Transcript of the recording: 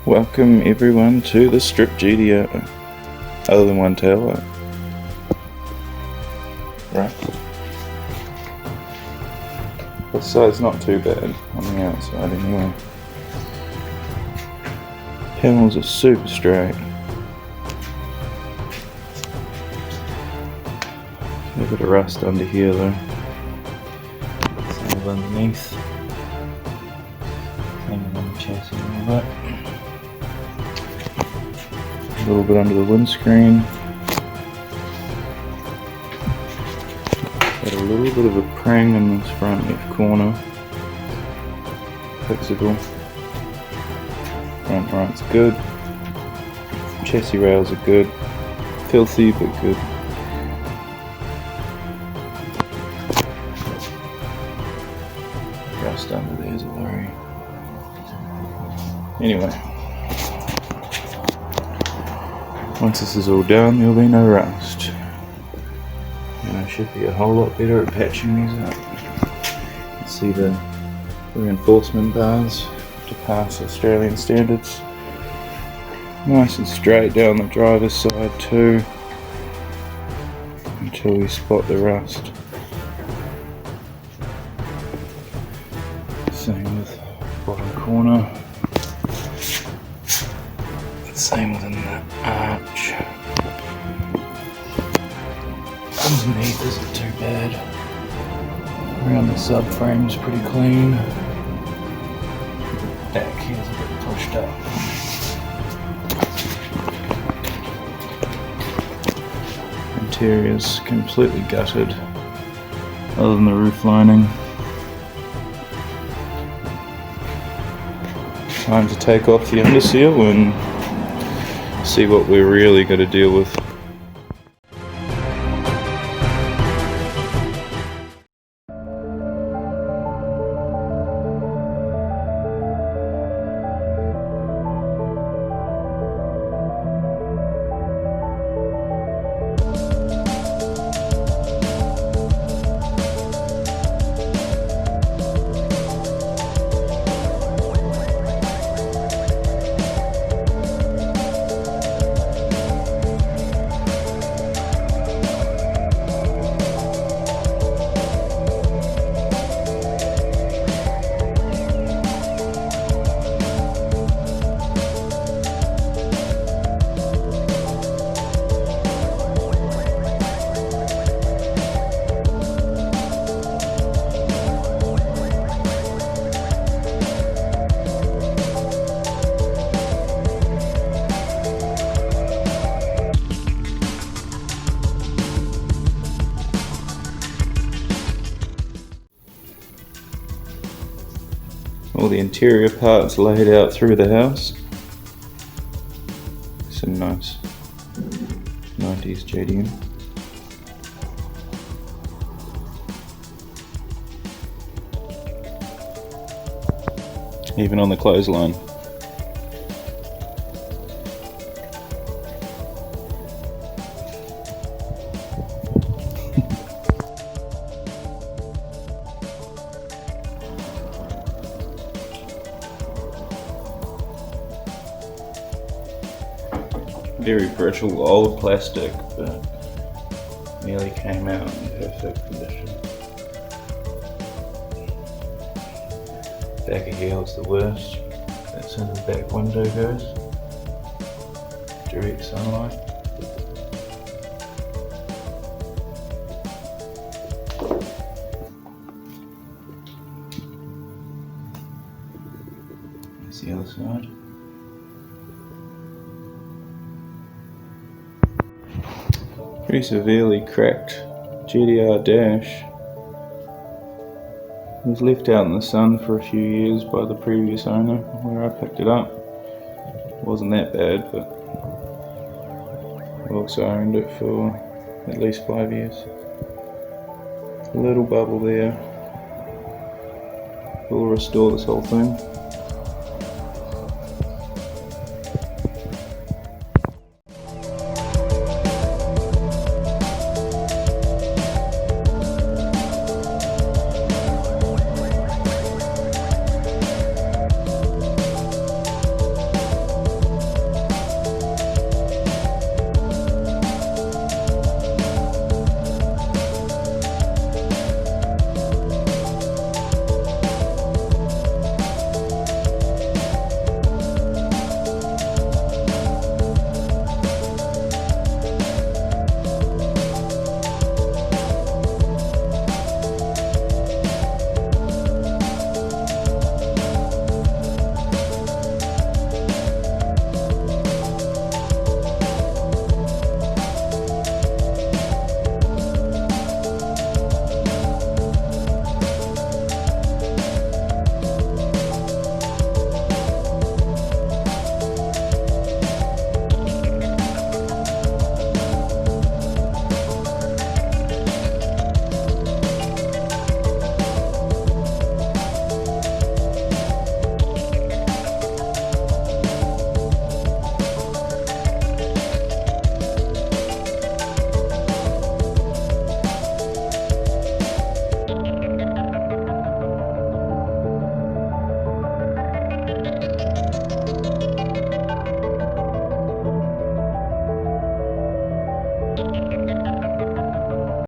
Welcome everyone to the Strip GTR, other than one tail light. Right. The side's not too bad on the outside anyway. Panels are super straight. A bit of rust under here though. Same underneath. Hanging on the chassis a little bit. A little bit under the windscreen. Got a little bit of a prang in this front left corner. Fixable. Front right's good. Chassis rails are good. Filthy but good. Rust under there's a worry. Anyway. Once this is all done, there'll be no rust. And I should be a whole lot better at patching these up. You can see the reinforcement bars to pass Australian standards. Nice and straight down the driver's side too, until we spot the rust. Same with bottom corner. Same within the arch. Underneath isn't too bad. Around the subframe's pretty clean. Back here's a bit pushed up. Interior's completely gutted, other than the roof lining. Time to take off the underseal and see what we're really going to deal with. All the interior parts laid out through the house. Some nice 90s JDM. Even on the clothesline. Very brittle old plastic, but nearly came out in perfect condition. Back of heel's the worst. That's how the back window goes. Direct sunlight. Here's the other side. Pretty severely cracked GTR dash. It was left out in the sun for a few years by the previous owner where I picked it up. It wasn't that bad, but I also owned it for at least 5 years. A little bubble there. We'll restore this whole thing.